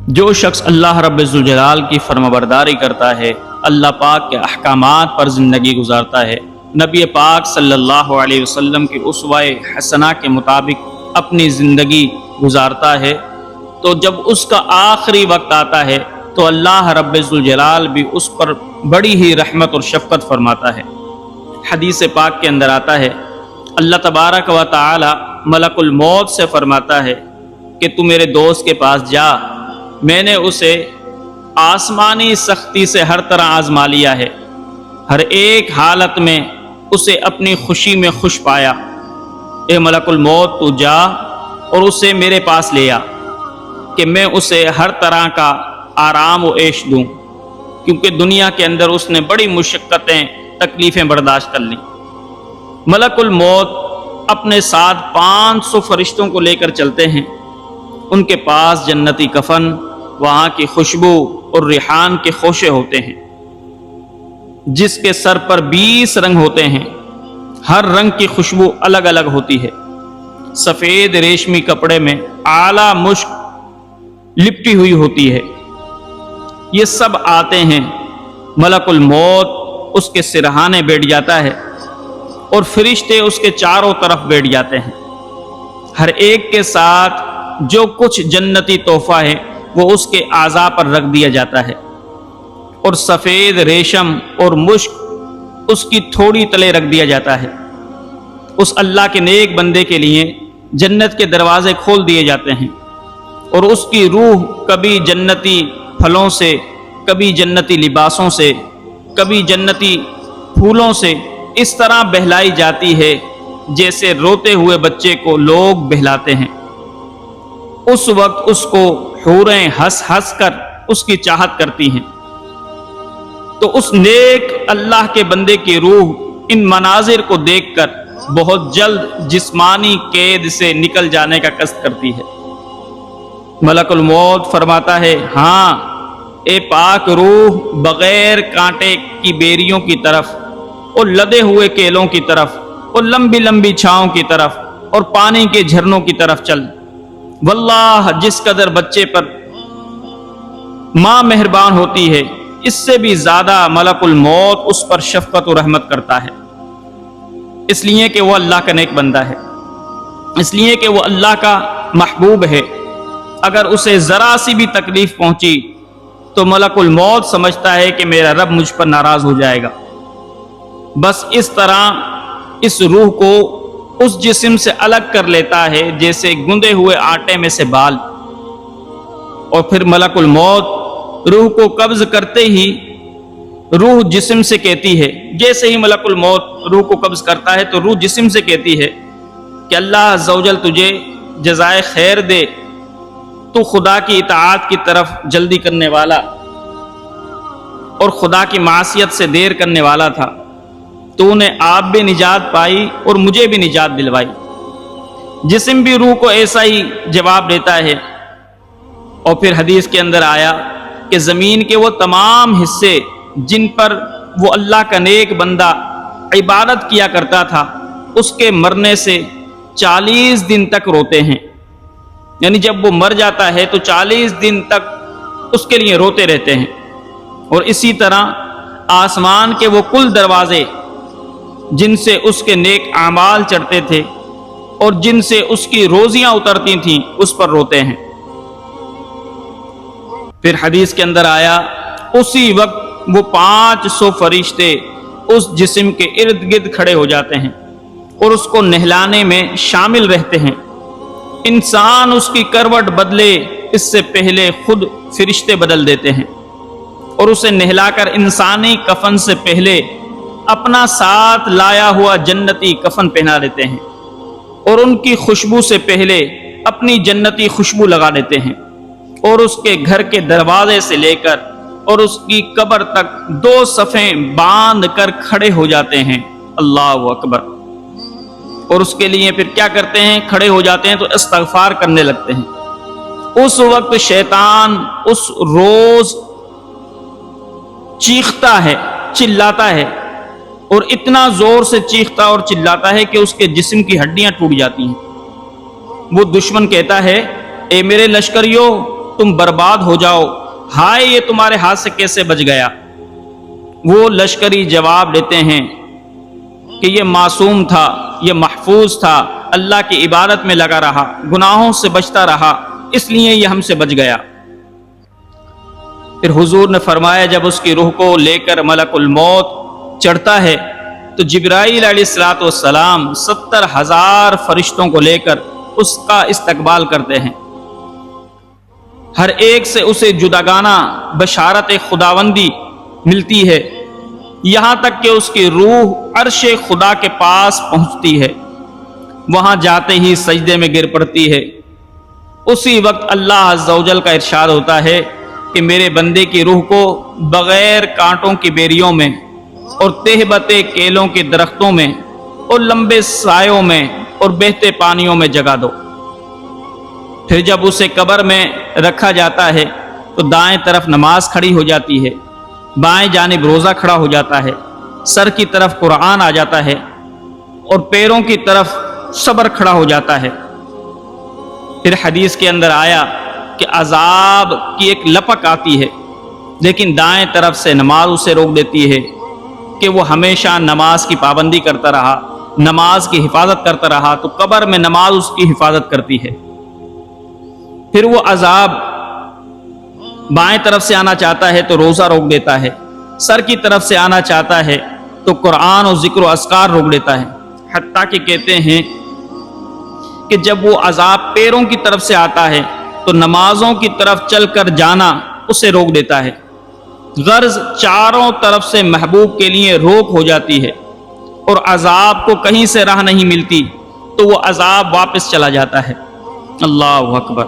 جو شخص اللہ رب ذوالجلال کی فرمانبرداری کرتا ہے، اللہ پاک کے احکامات پر زندگی گزارتا ہے، نبی پاک صلی اللہ علیہ وسلم کی اسوہ حسنہ کے مطابق اپنی زندگی گزارتا ہے، تو جب اس کا آخری وقت آتا ہے تو اللہ رب ذوالجلال بھی اس پر بڑی ہی رحمت اور شفقت فرماتا ہے۔ حدیث پاک کے اندر آتا ہے، اللہ تبارک و تعالی ملک الموت سے فرماتا ہے کہ تو میرے دوست کے پاس جا، میں نے اسے آسمانی سختی سے ہر طرح آزما لیا ہے، ہر ایک حالت میں اسے اپنی خوشی میں خوش پایا، اے ملک الموت تو جا اور اسے میرے پاس لے آ کہ میں اسے ہر طرح کا آرام و عیش دوں، کیونکہ دنیا کے اندر اس نے بڑی مشقتیں تکلیفیں برداشت کر لیں۔ ملک الموت اپنے ساتھ 500 فرشتوں کو لے کر چلتے ہیں، ان کے پاس جنتی کفن، وہاں کی خوشبو اور ریحان کے خوشے ہوتے ہیں، جس کے سر پر 20 رنگ ہوتے ہیں، ہر رنگ کی خوشبو الگ الگ ہوتی ہے، سفید ریشمی کپڑے میں اعلیٰ مشک لپٹی ہوئی ہوتی ہے۔ یہ سب آتے ہیں، ملک الموت اس کے سرہانے بیٹھ جاتا ہے اور فرشتے اس کے چاروں طرف بیٹھ جاتے ہیں، ہر ایک کے ساتھ جو کچھ جنتی تحفہ ہے وہ اس کے اعضاء پر رکھ دیا جاتا ہے، اور سفید ریشم اور مشک اس کی تھوڑی تلے رکھ دیا جاتا ہے۔ اس اللہ کے نیک بندے کے لیے جنت کے دروازے کھول دیے جاتے ہیں، اور اس کی روح کبھی جنتی پھلوں سے، کبھی جنتی لباسوں سے، کبھی جنتی پھولوں سے اس طرح بہلائی جاتی ہے جیسے روتے ہوئے بچے کو لوگ بہلاتے ہیں۔ اس وقت اس کو حوریں ہنس ہنس کر اس کی چاہت کرتی ہیں، تو اس نیک اللہ کے بندے کی روح ان مناظر کو دیکھ کر بہت جلد جسمانی قید سے نکل جانے کا قصد کرتی ہے۔ ملک الموت فرماتا ہے، ہاں اے پاک روح، بغیر کانٹے کی بیریوں کی طرف اور لدے ہوئے کیلوں کی طرف اور لمبی لمبی چھاؤں کی طرف اور پانی کے جھرنوں کی طرف چل۔ واللہ جس قدر بچے پر ماں مہربان ہوتی ہے، اس سے بھی زیادہ ملک الموت اس پر شفقت و رحمت کرتا ہے، اس لیے کہ وہ اللہ کا نیک بندہ ہے، اس لیے کہ وہ اللہ کا محبوب ہے۔ اگر اسے ذرا سی بھی تکلیف پہنچی تو ملک الموت سمجھتا ہے کہ میرا رب مجھ پر ناراض ہو جائے گا، بس اس طرح اس روح کو اس جسم سے الگ کر لیتا ہے جیسے گندے ہوئے آٹے میں سے بال، اور پھر ملک الموت روح کو قبض کرتے ہی روح جسم سے کہتی ہے، جیسے ہی ملک الموت روح کو قبض کرتا ہے تو روح جسم سے کہتی ہے کہ اللہ عز و جل تجھے جزائے خیر دے، تو خدا کی اطاعت کی طرف جلدی کرنے والا اور خدا کی معصیت سے دیر کرنے والا تھا، تو نے آپ بھی نجات پائی اور مجھے بھی نجات دلوائی۔ جسم بھی روح کو ایسا ہی جواب دیتا ہے۔ اور پھر حدیث کے اندر آیا کہ زمین کے وہ تمام حصے جن پر وہ اللہ کا نیک بندہ عبادت کیا کرتا تھا، اس کے مرنے سے 40 دن تک روتے ہیں، یعنی جب وہ مر جاتا ہے تو 40 دن تک اس کے لیے روتے رہتے ہیں۔ اور اسی طرح آسمان کے وہ کل دروازے جن سے اس کے نیک اعمال چڑھتے تھے اور جن سے اس کی روزیاں اترتی تھیں، اس پر روتے ہیں۔ پھر حدیث کے اندر آیا، اسی وقت وہ 500 فرشتے اس جسم کے ارد گرد کھڑے ہو جاتے ہیں اور اس کو نہلانے میں شامل رہتے ہیں۔ انسان اس کی کروٹ بدلے اس سے پہلے خود فرشتے بدل دیتے ہیں اور اسے نہلا کر انسانی کفن سے پہلے اپنا ساتھ لایا ہوا جنتی کفن پہنا دیتے ہیں، اور ان کی خوشبو سے پہلے اپنی جنتی خوشبو لگا دیتے ہیں، اور اس کے گھر کے دروازے سے لے کر اور اس کی قبر تک 2 صفیں باندھ کر کھڑے ہو جاتے ہیں۔ اللہ اکبر۔ اور اس کے لیے پھر کیا کرتے ہیں؟ کھڑے ہو جاتے ہیں تو استغفار کرنے لگتے ہیں۔ اس وقت شیطان اس روز چیختا ہے، چلاتا ہے، اور اتنا زور سے چیختا اور چلاتا ہے کہ اس کے جسم کی ہڈیاں ٹوٹ جاتی ہیں۔ وہ دشمن کہتا ہے، اے میرے لشکریوں، تم برباد ہو جاؤ، ہائے یہ تمہارے ہاتھ سے کیسے بچ گیا؟ وہ لشکری جواب دیتے ہیں کہ یہ معصوم تھا، یہ محفوظ تھا، اللہ کی عبادت میں لگا رہا، گناہوں سے بچتا رہا، اس لیے یہ ہم سے بچ گیا۔ پھر حضور نے فرمایا جب اس کی روح کو لے کر ملک الموت چڑھتا ہے تو جبرائیل علیہ السلام 70,000 فرشتوں کو لے کر اس کا استقبال کرتے ہیں، ہر ایک سے اسے جداگانہ بشارت خداوندی ملتی ہے، یہاں تک کہ اس کی روح عرش خدا کے پاس پہنچتی ہے، وہاں جاتے ہی سجدے میں گر پڑتی ہے۔ اسی وقت اللہ عز و جل کا ارشاد ہوتا ہے کہ میرے بندے کی روح کو بغیر کانٹوں کی بیریوں میں اور تہبتے کیلوں کے درختوں میں اور لمبے سایوں میں اور بہتے پانیوں میں جگا دو۔ پھر جب اسے قبر میں رکھا جاتا ہے تو دائیں طرف نماز کھڑی ہو جاتی ہے، بائیں جانب روزہ کھڑا ہو جاتا ہے، سر کی طرف قرآن آ جاتا ہے اور پیروں کی طرف صبر کھڑا ہو جاتا ہے۔ پھر حدیث کے اندر آیا کہ عذاب کی ایک لپک آتی ہے، لیکن دائیں طرف سے نماز اسے روک دیتی ہے کہ وہ ہمیشہ نماز کی پابندی کرتا رہا، نماز کی حفاظت کرتا رہا، تو قبر میں نماز اس کی حفاظت کرتی ہے۔ پھر وہ عذاب بائیں طرف سے آنا چاہتا ہے تو روزہ روک دیتا ہے، سر کی طرف سے آنا چاہتا ہے تو قرآن اور ذکر و اذکار روک دیتا ہے، حتیٰ کہ کہتے ہیں کہ جب وہ عذاب پیروں کی طرف سے آتا ہے تو نمازوں کی طرف چل کر جانا اسے روک دیتا ہے۔ غرض چاروں طرف سے محبوب کے لیے روک ہو جاتی ہے اور عذاب کو کہیں سے راہ نہیں ملتی تو وہ عذاب واپس چلا جاتا ہے۔ اللہ اکبر۔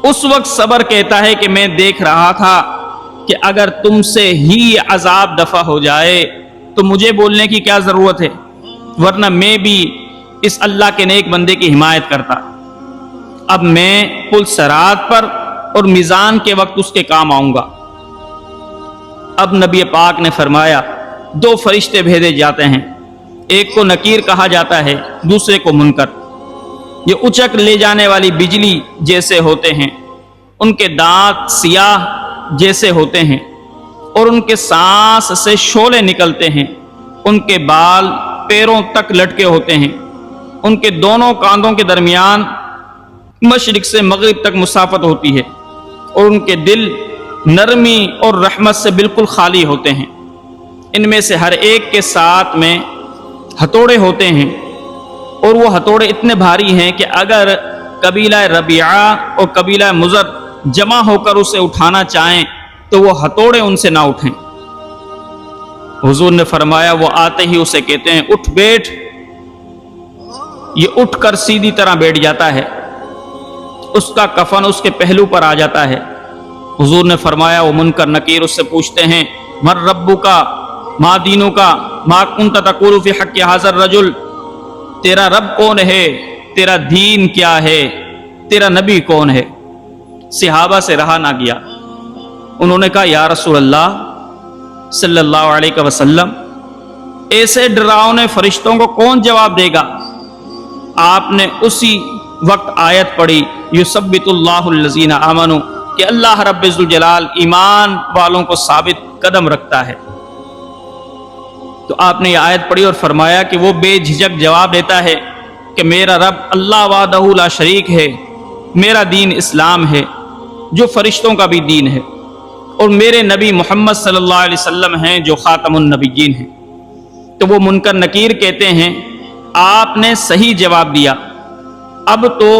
اس وقت صبر کہتا ہے کہ میں دیکھ رہا تھا کہ اگر تم سے ہی یہ عذاب دفع ہو جائے تو مجھے بولنے کی کیا ضرورت ہے، ورنہ میں بھی اس اللہ کے نیک بندے کی حمایت کرتا۔ اب میں پل صراط پر اور میزان کے وقت اس کے کام آؤں گا۔ اب نبی پاک نے فرمایا 2 فرشتے بھیجے جاتے ہیں، ایک کو نکیر کہا جاتا ہے، دوسرے کو منکر۔ یہ اچک لے جانے والی بجلی جیسے ہوتے ہیں، ان کے دانت سیاہ جیسے ہوتے ہیں اور ان کے سانس سے شعلے نکلتے ہیں، ان کے بال پیروں تک لٹکے ہوتے ہیں، ان کے دونوں کاندھوں کے درمیان مشرق سے مغرب تک مسافت ہوتی ہے اور ان کے دل نرمی اور رحمت سے بالکل خالی ہوتے ہیں۔ ان میں سے ہر ایک کے ساتھ میں ہتھوڑے ہوتے ہیں اور وہ ہتھوڑے اتنے بھاری ہیں کہ اگر قبیلہ ربیعہ اور قبیلہ مضر جمع ہو کر اسے اٹھانا چاہیں تو وہ ہتھوڑے ان سے نہ اٹھیں۔ حضور نے فرمایا وہ آتے ہی اسے کہتے ہیں اٹھ بیٹھ، یہ اٹھ کر سیدھی طرح بیٹھ جاتا ہے، اس کا کفن اس کے پہلو پر آ جاتا ہے۔ حضور نے فرمایا وہ منکر نکیر اس سے پوچھتے ہیں من ربک ما دینک ما کنت تقول فی حق ھذا الرجل، تیرا رب کون ہے، تیرا دین کیا ہے، تیرا نبی کون ہے؟ صحابہ سے رہا نہ گیا، انہوں نے کہا یا رسول اللہ صلی اللہ علیہ وسلم ایسے ڈراؤنے فرشتوں کو کون جواب دے گا؟ آپ نے اسی وقت آیت پڑھی یثبت اللہ الذین آمنوا کہ اللہ رب ذوالجلال ایمان والوں کو ثابت قدم رکھتا ہے۔ تو آپ نے یہ آیت پڑھی اور فرمایا کہ وہ بے جھجک جواب دیتا ہے کہ میرا رب اللہ وحدہ لا شریک ہے، میرا دین اسلام ہے جو فرشتوں کا بھی دین ہے، اور میرے نبی محمد صلی اللہ علیہ وسلم ہیں جو خاتم النبیین ہیں۔ تو وہ منکر نکیر کہتے ہیں آپ نے صحیح جواب دیا، اب تو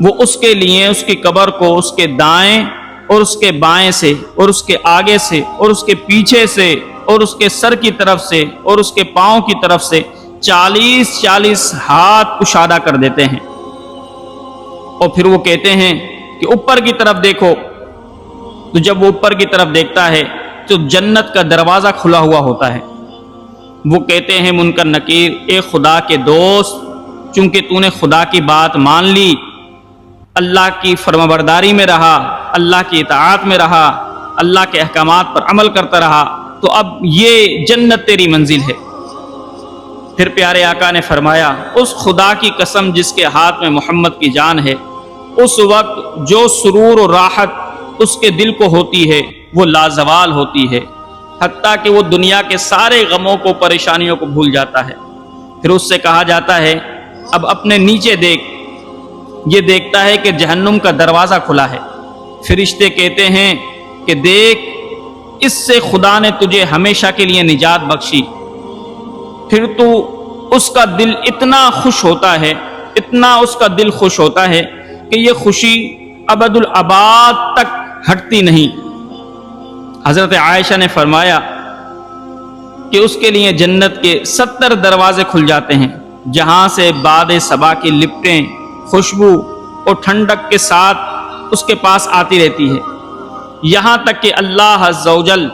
وہ اس کے لیے اس کی قبر کو اس کے دائیں اور اس کے بائیں سے اور اس کے آگے سے اور اس کے پیچھے سے اور اس کے سر کی طرف سے اور اس کے پاؤں کی طرف سے 40 ہاتھ کشادہ کر دیتے ہیں، اور پھر وہ کہتے ہیں کہ اوپر کی طرف دیکھو۔ تو جب وہ اوپر کی طرف دیکھتا ہے تو جنت کا دروازہ کھلا ہوا ہوتا ہے۔ وہ کہتے ہیں منکر نکیر اے خدا کے دوست، چونکہ تو نے خدا کی بات مان لی، اللہ کی فرمانبرداری میں رہا، اللہ کی اطاعت میں رہا، اللہ کے احکامات پر عمل کرتا رہا، تو اب یہ جنت تیری منزل ہے۔ پھر پیارے آقا نے فرمایا اس خدا کی قسم جس کے ہاتھ میں محمد کی جان ہے، اس وقت جو سرور و راحت اس کے دل کو ہوتی ہے وہ لازوال ہوتی ہے، حتیٰ کہ وہ دنیا کے سارے غموں کو، پریشانیوں کو بھول جاتا ہے۔ پھر اس سے کہا جاتا ہے اب اپنے نیچے دیکھ، یہ دیکھتا ہے کہ جہنم کا دروازہ کھلا ہے۔ فرشتے کہتے ہیں کہ دیکھ، اس سے خدا نے تجھے ہمیشہ کے لیے نجات بخشی۔ پھر تو اس کا دل اتنا خوش ہوتا ہے، اتنا اس کا دل خوش ہوتا ہے کہ یہ خوشی ابد الآباد تک ہٹتی نہیں۔ حضرت عائشہ نے فرمایا کہ اس کے لیے جنت کے 70 دروازے کھل جاتے ہیں، جہاں سے باد صبا کی لپٹیں خوشبو اور ٹھنڈک کے ساتھ اس کے پاس آتی رہتی ہے، یہاں تک کہ اللہ عز و جل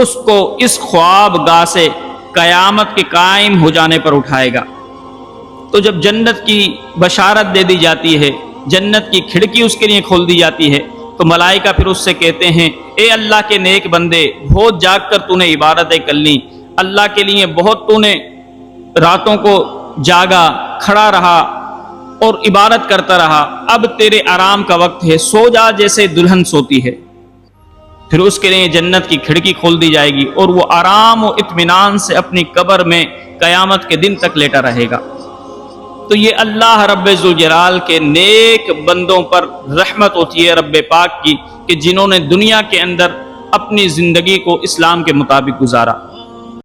اس کو اس خواب گاہ سے قیامت کے قائم ہو جانے پر اٹھائے گا۔ تو جب جنت کی بشارت دے دی جاتی ہے، جنت کی کھڑکی اس کے لیے کھول دی جاتی ہے، تو ملائکہ پھر اس سے کہتے ہیں اے اللہ کے نیک بندے، بہت جاگ کر تو نے عبادتیں کر لی، اللہ کے لیے بہت تو نے راتوں کو جاگا، کھڑا رہا اور عبادت کرتا رہا، اب تیرے آرام کا وقت ہے، سو جا جیسے دلہن سوتی ہے۔ پھر اس کے لیے جنت کی کھڑکی کھول دی جائے گی اور وہ آرام و اطمینان سے اپنی قبر میں قیامت کے دن تک لیٹا رہے گا۔ تو یہ اللہ رب ذوالجلال کے نیک بندوں پر رحمت ہوتی ہے رب پاک کی، کہ جنہوں نے دنیا کے اندر اپنی زندگی کو اسلام کے مطابق گزارا۔